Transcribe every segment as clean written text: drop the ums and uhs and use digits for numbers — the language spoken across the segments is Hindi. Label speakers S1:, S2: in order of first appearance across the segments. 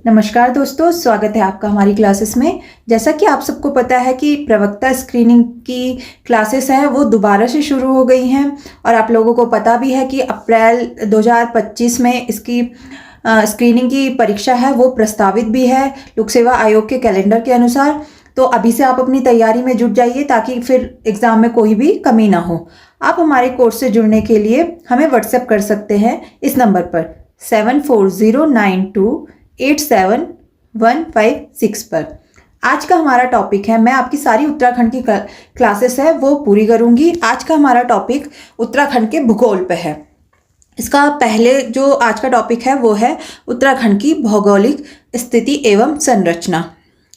S1: नमस्कार दोस्तों, स्वागत है आपका हमारी क्लासेस में। जैसा कि आप सबको पता है कि प्रवक्ता स्क्रीनिंग की क्लासेस हैं वो दोबारा से शुरू हो गई हैं और आप लोगों को पता भी है कि अप्रैल 2025 में इसकी स्क्रीनिंग की परीक्षा है वो प्रस्तावित भी है लोक सेवा आयोग के कैलेंडर के अनुसार। तो अभी से आप अपनी तैयारी में जुट जाइए ताकि फिर एग्ज़ाम में कोई भी कमी ना हो। आप हमारे कोर्स से जुड़ने के लिए हमें व्हाट्सएप कर सकते हैं इस नंबर पर 7409287156 पर। आज का हमारा टॉपिक है, मैं आपकी सारी उत्तराखंड की क्लासेस है वो पूरी करूंगी। आज का हमारा टॉपिक उत्तराखंड के भूगोल पे है। इसका पहले जो आज का टॉपिक है वो है उत्तराखंड की भौगोलिक स्थिति एवं संरचना।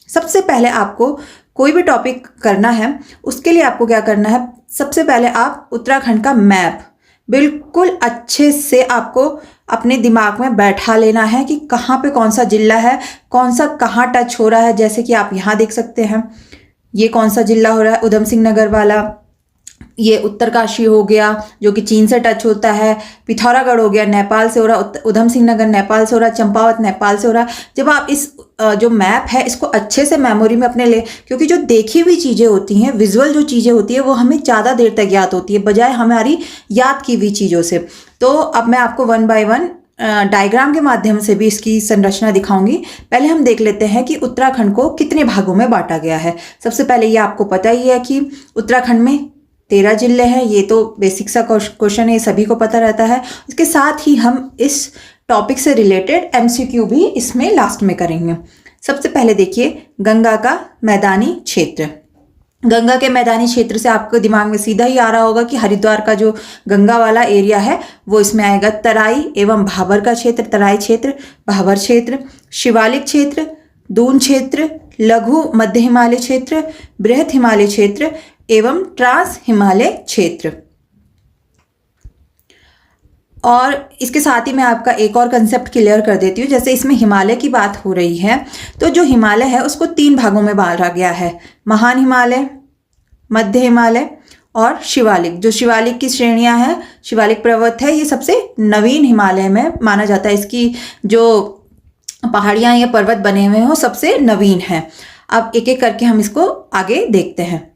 S1: सबसे पहले आपको कोई भी टॉपिक करना है उसके लिए आपको क्या करना है, सबसे पहले आप उत्तराखंड का मैप बिल्कुल अच्छे से आपको अपने दिमाग में बैठा लेना है कि कहाँ पे कौन सा जिला है, कौन सा कहाँ टच हो रहा है। जैसे कि आप यहाँ देख सकते हैं ये कौन सा जिला हो रहा है, उधम सिंह नगर वाला। ये उत्तरकाशी हो गया जो कि चीन से टच होता है। पिथौरागढ़ हो गया नेपाल से हो रहा, उधम सिंह नगर नेपाल से हो रहा, चंपावत नेपाल से हो रहा। जब आप इस जो मैप है इसको अच्छे से मेमोरी में अपने ले, क्योंकि जो देखी हुई चीज़ें होती हैं, विजुअल जो चीज़ें होती है वो हमें ज़्यादा देर तक याद होती है बजाय हमारी याद की हुई चीज़ों से। तो अब मैं आपको 1 बाय 1 डायग्राम के माध्यम से भी इसकी संरचना दिखाऊंगी। पहले हम देख लेते हैं कि उत्तराखंड को कितने भागों में बांटा गया है। सबसे पहले ये आपको पता ही है कि उत्तराखंड में 13 जिले हैं। ये तो बेसिक सा क्वेश्चन है, सभी को पता रहता है। इसके साथ ही हम इस टॉपिक से रिलेटेड MCQ भी इसमें लास्ट में करेंगे। सबसे पहले देखिए गंगा का मैदानी क्षेत्र। गंगा के मैदानी क्षेत्र से आपको दिमाग में सीधा ही आ रहा होगा कि हरिद्वार का जो गंगा वाला एरिया है वो इसमें आएगा। तराई एवं भाबर का क्षेत्र, तराई क्षेत्र, भाबर क्षेत्र, शिवालिक क्षेत्र, दून क्षेत्र, लघु मध्य हिमालय क्षेत्र, बृहद हिमालय क्षेत्र एवं ट्रांस हिमालय क्षेत्र। और इसके साथ ही मैं आपका एक और कंसेप्ट क्लियर कर देती हूँ। जैसे इसमें हिमालय की बात हो रही है तो जो हिमालय है उसको 3 भागों में बांटा गया है, महान हिमालय, मध्य हिमालय और शिवालिक। जो शिवालिक की श्रेणियां हैं, शिवालिक पर्वत है, ये सबसे नवीन हिमालय में माना जाता है। इसकी जो पहाड़ियाँ या पर्वत बने हुए हैं वो सबसे नवीन है। अब एक एक करके हम इसको आगे देखते हैं।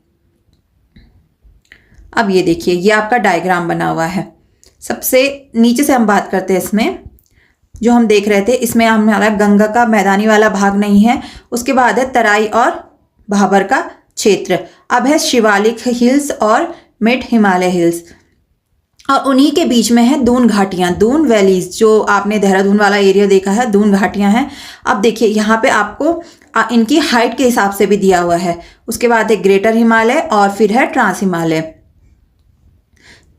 S1: अब ये देखिए ये आपका डायग्राम बना हुआ है। सबसे नीचे से हम बात करते हैं। इसमें जो हम देख रहे थे इसमें हमारा गंगा का मैदानी वाला भाग नहीं है। उसके बाद है तराई और भाबर का क्षेत्र। अब है शिवालिक हिल्स और मिड हिमालय हिल्स और उन्हीं के बीच में है दून घाटियाँ, दून वैलीज। जो आपने देहरादून वाला एरिया देखा है, दून घाटियाँ हैं। अब देखिए यहाँ पे आपको इनकी हाइट के हिसाब से भी दिया हुआ है। उसके बाद है ग्रेटर हिमालय और फिर है ट्रांस हिमालय।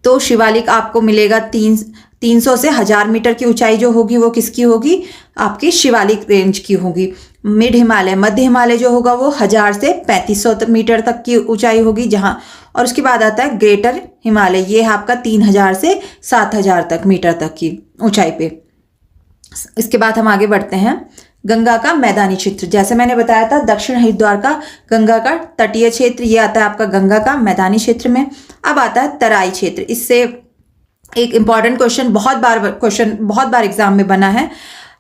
S1: तो शिवालिक आपको मिलेगा 300 से 1000 मीटर की ऊंचाई जो होगी वो किसकी होगी, आपकी शिवालिक रेंज की होगी। मिड हिमालय, मध्य हिमालय जो होगा वो 1000 से 3500 मीटर तक की ऊंचाई होगी जहां। और उसके बाद आता है ग्रेटर हिमालय, ये है आपका 3000 से 7000 तक मीटर तक की ऊंचाई पे। इसके बाद हम आगे बढ़ते हैं। गंगा का मैदानी क्षेत्र, जैसे मैंने बताया था दक्षिण हरिद्वार का गंगा का तटीय क्षेत्र, ये आता है आपका गंगा का मैदानी क्षेत्र में। अब आता है तराई क्षेत्र। इससे एक इंपॉर्टेंट क्वेश्चन बहुत बार एग्जाम में बना है।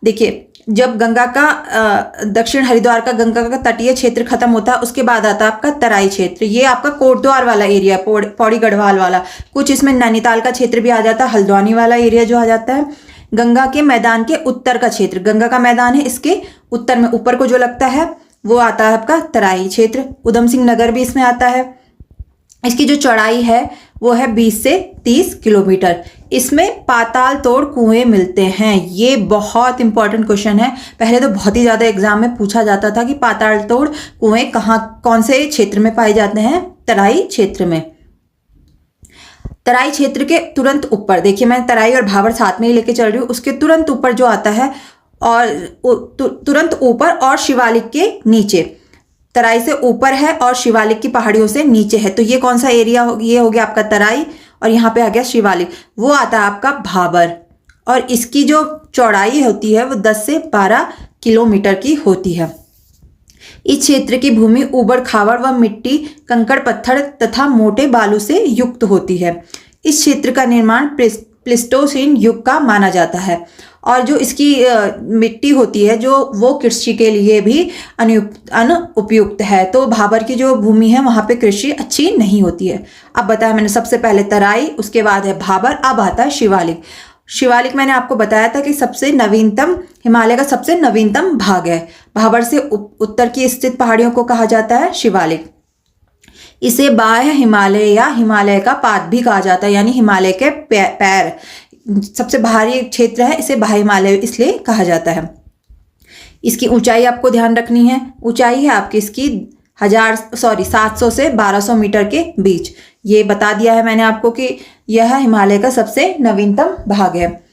S1: देखिए जब गंगा का दक्षिण हरिद्वार का गंगा का तटीय क्षेत्र खत्म होता है उसके बाद आता है आपका तराई क्षेत्र। ये आपका कोटद्वार वाला एरिया, पौड़ी गढ़वाल वाला, कुछ इसमें नैनीताल का क्षेत्र भी आ जाता है, हल्द्वानी वाला एरिया जो आ जाता है। गंगा के मैदान के उत्तर का क्षेत्र, गंगा का मैदान है इसके उत्तर में, ऊपर को जो लगता है वो आता है आपका तराई क्षेत्र। उधम सिंह नगर भी इसमें आता है। इसकी जो चौड़ाई है वो है 20 से 30 किलोमीटर। इसमें पाताल तोड़ कुएं मिलते हैं। ये बहुत इंपॉर्टेंट क्वेश्चन है। पहले तो बहुत ही ज़्यादा एग्जाम में पूछा जाता था कि पाताल तोड़ कुएं कौन से क्षेत्र में पाए जाते हैं, तराई क्षेत्र में। तराई क्षेत्र के तुरंत ऊपर, देखिए मैं तराई और भाबर साथ में ही लेके चल रही हूँ, उसके तुरंत ऊपर जो आता है और तुरंत ऊपर और शिवालिक के नीचे, तराई से ऊपर है और शिवालिक की पहाड़ियों से नीचे है। तो ये कौन सा एरिया ये हो गया आपका तराई और यहाँ पे आ गया शिवालिक, वो आता है आपका भाबर। और इसकी जो चौड़ाई होती है वो 10 से 12 किलोमीटर की होती है। इस क्षेत्र की भूमि ऊबड़ खाबड़ व मिट्टी, कंकड़ पत्थर तथा मोटे बालू से युक्त होती है। इस क्षेत्र का निर्माण प्लीस्टोसीन युग का माना जाता है और जो इसकी मिट्टी होती है जो वो कृषि के लिए भी अनुपयुक्त है। तो भाबर की जो भूमि है वहाँ पे कृषि अच्छी नहीं होती है। अब बताया मैंने सबसे पहले तराई, उसके बाद है भाबर, अब आता है शिवालिक। शिवालिक मैंने आपको बताया था कि सबसे नवीनतम, हिमालय का सबसे नवीनतम भाग है। भाबर से उत्तर की स्थित पहाड़ियों को कहा जाता है शिवालिक। इसे बाह्य हिमालय या हिमालय का पाद भी कहा जाता है, यानी हिमालय के पैर, सबसे बाहरी क्षेत्र है, इसे बाह्य हिमालय इसलिए कहा जाता है। इसकी ऊंचाई आपको ध्यान रखनी है। ऊंचाई है आपकी इसकी 700 से 1200 मीटर के बीच। ये बता दिया है मैंने आपको कि यह हिमालय का सबसे नवीनतम भाग है।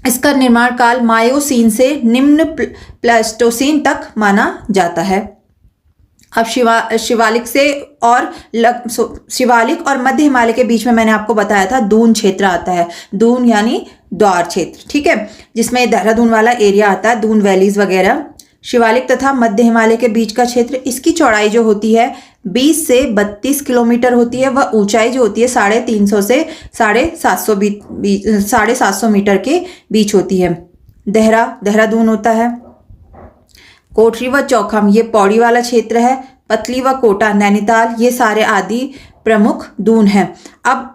S1: इसका निर्माण काल मायोसीन से निम्न प्लेस्टोसीन तक माना जाता है। अब शिवालिक से और शिवालिक और मध्य हिमालय के बीच में मैंने आपको बताया था दून क्षेत्र आता है। दून यानी द्वार क्षेत्र, ठीक है, जिसमें देहरादून वाला एरिया आता है, दून वैलीज वगैरह। शिवालिक तथा मध्य हिमालय के बीच का क्षेत्र, इसकी चौड़ाई जो होती है 20 से 32 किलोमीटर होती है। वह ऊंचाई जो होती है 350 से 750 मीटर के बीच होती है। देहरादून होता है। कोठरी व चौखम ये पौड़ी वाला क्षेत्र है। पतली व कोटा, नैनीताल, ये सारे आदि प्रमुख दून हैं। अब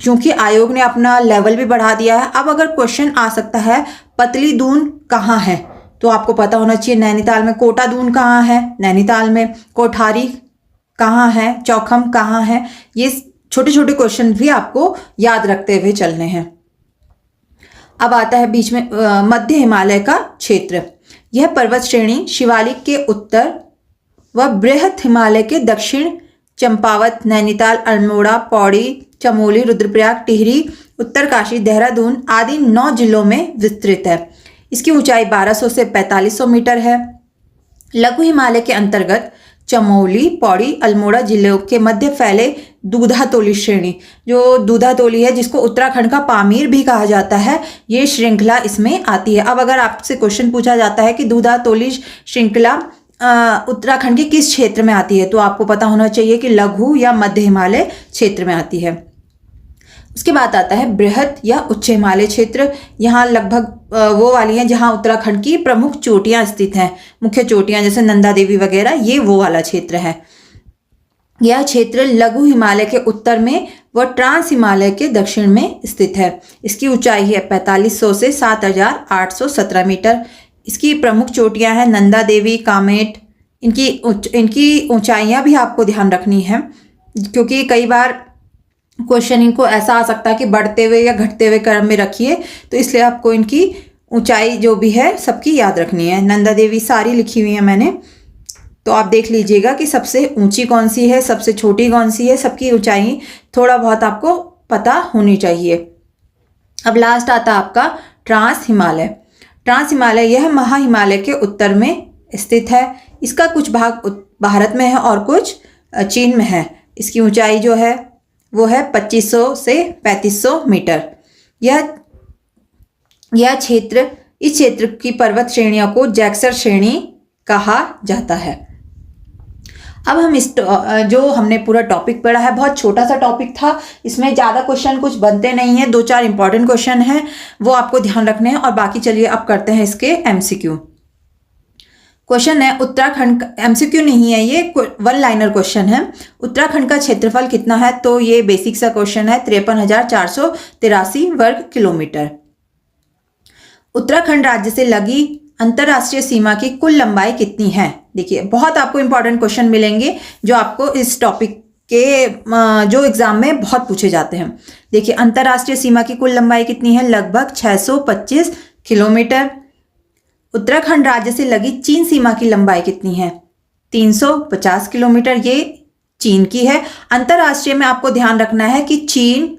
S1: चूंकि आयोग ने अपना लेवल भी बढ़ा दिया है, अब अगर क्वेश्चन आ सकता है पतली दून कहाँ है, तो आपको पता होना चाहिए नैनीताल में। कोटा दून कहाँ है, नैनीताल में। कोठारी कहाँ है, चौखम कहाँ है। ये छोटे छोटे क्वेश्चन भी आपको याद रखते हुए चलने हैं। अब आता है बीच में मध्य हिमालय का क्षेत्र। यह पर्वत श्रेणी शिवालिक के उत्तर व बृहत हिमालय के दक्षिण चंपावत, नैनीताल, अल्मोड़ा, पौड़ी, चमोली, रुद्रप्रयाग, टिहरी, उत्तरकाशी, देहरादून आदि 9 जिलों में विस्तृत है। इसकी ऊंचाई 1200 से 4500 मीटर है। लघु हिमालय के अंतर्गत चमोली, पौड़ी, अल्मोड़ा जिलों के मध्य फैले दूधातोली श्रेणी, जो दूधातोली है जिसको उत्तराखंड का पामीर भी कहा जाता है, ये श्रृंखला इसमें आती है। अब अगर आपसे क्वेश्चन पूछा जाता है कि दूधातोली श्रृंखला उत्तराखंड के किस क्षेत्र में आती है, तो आपको पता होना चाहिए कि लघु या मध्य हिमालय क्षेत्र में आती है। उसके बाद आता है बृहत या उच्च हिमालय क्षेत्र। यहाँ लगभग वो वाली हैं जहाँ उत्तराखंड की प्रमुख चोटियाँ स्थित हैं, मुख्य चोटियाँ जैसे नंदा देवी वगैरह, ये वो वाला क्षेत्र है। यह क्षेत्र लघु हिमालय के उत्तर में व ट्रांस हिमालय के दक्षिण में स्थित है। इसकी ऊंचाई है 4500 से 7817 मीटर। इसकी प्रमुख चोटियाँ हैं नंदा देवी, कामेट। इनकी ऊंचाइयाँ भी आपको ध्यान रखनी है, क्योंकि कई बार क्वेश्चन इनको ऐसा आ सकता है कि बढ़ते हुए या घटते हुए क्रम में रखिए, तो इसलिए आपको इनकी ऊंचाई जो भी है सबकी याद रखनी है। नंदा देवी सारी लिखी हुई है मैंने, तो आप देख लीजिएगा कि सबसे ऊंची कौन सी है, सबसे छोटी कौन सी है, सबकी ऊंचाई थोड़ा बहुत आपको पता होनी चाहिए। अब लास्ट आता आपका ट्रांस हिमालय। ट्रांस हिमालय यह महा हिमालय के उत्तर में स्थित है। इसका कुछ भाग भारत में है और कुछ चीन में है। इसकी ऊंचाई जो है वो है 2500 से 3500 मीटर। यह क्षेत्र, इस क्षेत्र की पर्वत श्रेणियों को जैक्सर श्रेणी कहा जाता है। अब हम इस जो हमने पूरा टॉपिक पढ़ा है, बहुत छोटा सा टॉपिक था, इसमें ज़्यादा क्वेश्चन कुछ बनते नहीं हैं, 2-4 इंपॉर्टेंट क्वेश्चन हैं, वो आपको ध्यान रखने हैं। और बाकी चलिए अब करते हैं इसके MCQ। क्वेश्चन है उत्तराखंड, MCQ नहीं है, ये 1 लाइनर क्वेश्चन है। उत्तराखंड का क्षेत्रफल कितना है, तो ये बेसिक सा क्वेश्चन है, 53,483 वर्ग किलोमीटर। उत्तराखंड राज्य से लगी अंतर्राष्ट्रीय सीमा की कुल लंबाई कितनी है। देखिए बहुत आपको इंपॉर्टेंट क्वेश्चन मिलेंगे जो आपको इस टॉपिक के जो एग्जाम में बहुत पूछे जाते हैं। देखिए अंतर्राष्ट्रीय सीमा की कुल लंबाई कितनी है, लगभग 625 किलोमीटर। उत्तराखंड राज्य से लगी चीन सीमा की लंबाई कितनी है, 350 किलोमीटर, ये चीन की है। अंतर्राष्ट्रीय में आपको ध्यान रखना है कि चीन,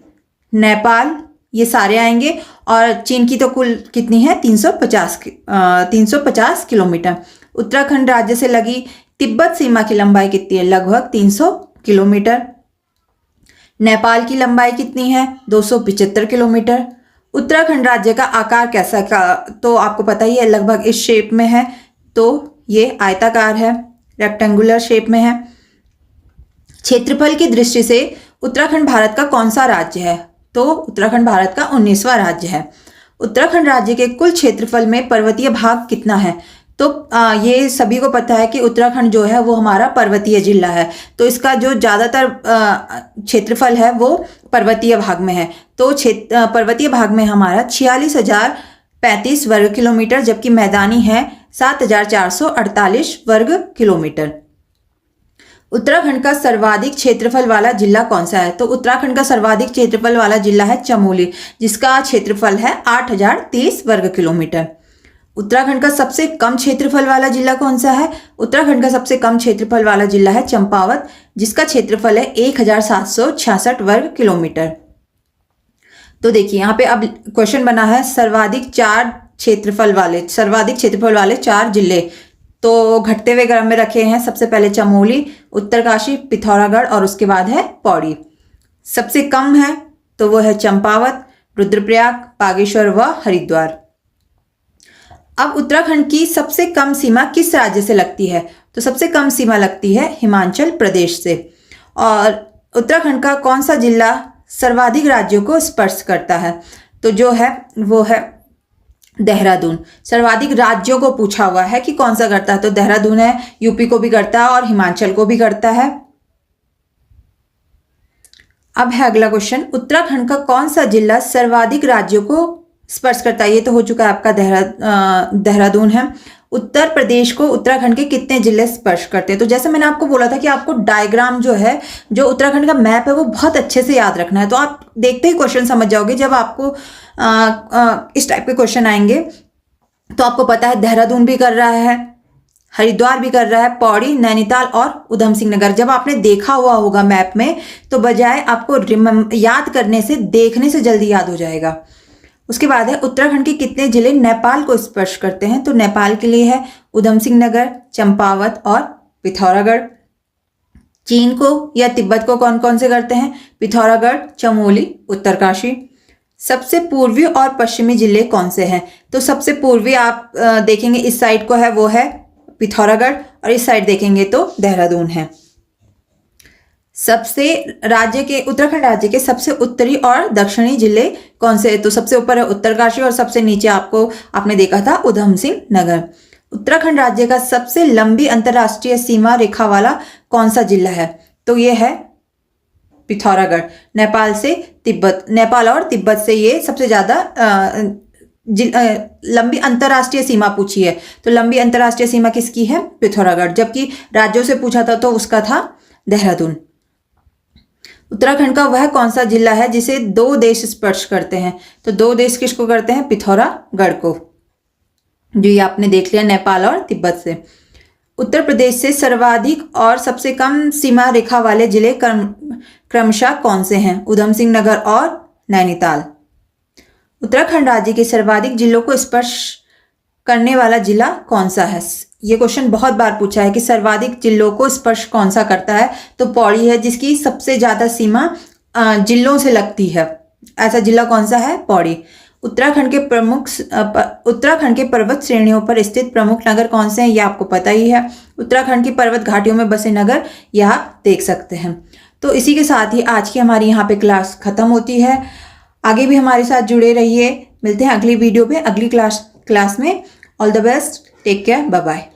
S1: नेपाल ये सारे आएंगे, और चीन की तो कुल कितनी है 350 किलोमीटर। उत्तराखंड राज्य से लगी तिब्बत सीमा की लंबाई कितनी है, लगभग 300 किलोमीटर। नेपाल की लंबाई कितनी है, 275 किलोमीटर। उत्तराखंड राज्य का आकार कैसा का, तो आपको पता ही है, लगभग इस शेप में है, तो ये आयताकार है, रेक्टेंगुलर शेप में है। क्षेत्रफल की दृष्टि से उत्तराखंड भारत का कौन सा राज्य है, तो उत्तराखंड भारत का 19वां राज्य है। उत्तराखंड राज्य के कुल क्षेत्रफल में पर्वतीय भाग कितना है? तो ये सभी को पता है कि उत्तराखंड जो है वो हमारा पर्वतीय जिला है, तो इसका जो ज़्यादातर क्षेत्रफल है वो पर्वतीय भाग में है। तो पर्वतीय भाग में हमारा 46,035 वर्ग किलोमीटर, जबकि मैदानी है 7,448 वर्ग किलोमीटर। उत्तराखंड का सर्वाधिक क्षेत्रफल वाला जिला कौन सा है? तो उत्तराखंड का सर्वाधिक क्षेत्रफल वाला जिला है चमोली, जिसका क्षेत्रफल है 8,030 वर्ग किलोमीटर। उत्तराखंड का सबसे कम क्षेत्रफल वाला जिला कौन सा है? उत्तराखंड का सबसे कम क्षेत्रफल वाला जिला है चंपावत, जिसका क्षेत्रफल है 1,766 वर्ग किलोमीटर। तो देखिए यहाँ पे अब क्वेश्चन बना है सर्वाधिक क्षेत्रफल वाले 4 जिले, तो घटते हुए क्रम में रखे हैं। सबसे पहले चमोली, उत्तरकाशी, पिथौरागढ़ और उसके बाद है पौड़ी। सबसे कम है तो वो है चंपावत, रुद्रप्रयाग, बागेश्वर व हरिद्वार। अब उत्तराखंड की सबसे कम सीमा किस राज्य से लगती है? तो सबसे कम सीमा लगती है हिमाचल प्रदेश से। और उत्तराखंड का कौन सा जिला सर्वाधिक राज्यों को स्पर्श करता है? तो जो है वो है देहरादून। सर्वाधिक राज्यों को पूछा हुआ है कि कौन सा करता है, तो देहरादून है, यूपी को भी करता है और हिमाचल को भी करता है। अब है अगला क्वेश्चन, उत्तराखंड का कौन सा जिला सर्वाधिक राज्यों को स्पर्श करता है? ये तो हो चुका है आपका देहरादून है। उत्तर प्रदेश को उत्तराखंड के कितने जिले स्पर्श करते हैं? तो जैसे मैंने आपको बोला था कि आपको डायग्राम जो है, जो उत्तराखंड का मैप है, वो बहुत अच्छे से याद रखना है, तो आप देखते ही क्वेश्चन समझ जाओगे। जब आपको इस टाइप के क्वेश्चन आएंगे तो आपको पता है देहरादून भी कर रहा है, हरिद्वार भी कर रहा है, पौड़ी, नैनीताल और उधम सिंह नगर। जब आपने देखा हुआ होगा मैप में, तो बजाय आपको याद करने से देखने से जल्दी याद हो जाएगा। उसके बाद है उत्तराखंड के कितने जिले नेपाल को स्पर्श करते हैं? तो नेपाल के लिए है उधम सिंह नगर, चंपावत और पिथौरागढ़। चीन को या तिब्बत को कौन कौन से करते हैं? पिथौरागढ़, चमोली, उत्तरकाशी। सबसे पूर्वी और पश्चिमी जिले कौन से हैं? तो सबसे पूर्वी आप देखेंगे इस साइड को है, वो है पिथौरागढ़, और इस साइड देखेंगे तो देहरादून है। उत्तराखंड राज्य के सबसे उत्तरी और दक्षिणी जिले कौन से? तो सबसे ऊपर है उत्तरकाशी और सबसे नीचे आपने देखा था उधम सिंह नगर। उत्तराखंड राज्य का सबसे लंबी अंतर्राष्ट्रीय सीमा रेखा वाला कौन सा जिला है? तो ये है पिथौरागढ़। नेपाल और तिब्बत से ये सबसे ज्यादा लंबी अंतर्राष्ट्रीय सीमा पूछी है, तो लंबी अंतर्राष्ट्रीय सीमा किसकी है? पिथौरागढ़। जबकि राज्यों से पूछा था तो उसका था देहरादून। उत्तराखंड का वह कौन सा जिला है जिसे 2 देश स्पर्श करते हैं? तो 2 देश किसको करते हैं? पिथौरागढ़ को, जो ये आपने देख लिया नेपाल और तिब्बत से। उत्तर प्रदेश से सर्वाधिक और सबसे कम सीमा रेखा वाले जिले क्रमशः कौन से हैं? उधम सिंह नगर और नैनीताल। उत्तराखंड राज्य के सर्वाधिक जिलों को स्पर्श करने वाला जिला कौन सा है? ये क्वेश्चन बहुत बार पूछा है कि सर्वाधिक जिलों को स्पर्श कौन सा करता है? तो पौड़ी है, जिसकी सबसे ज्यादा सीमा जिलों से लगती है। ऐसा जिला कौन सा है? पौड़ी। उत्तराखंड के पर्वत श्रेणियों पर स्थित प्रमुख नगर कौन से हैं? ये आपको पता ही है। उत्तराखंड की पर्वत घाटियों में बसे नगर यह आप देख सकते हैं। तो इसी के साथ ही आज की हमारी यहाँ पे क्लास खत्म होती है। आगे भी हमारे साथ जुड़े रहिए। मिलते हैं अगली वीडियो पे, अगली क्लास में। All the best, take care, bye bye.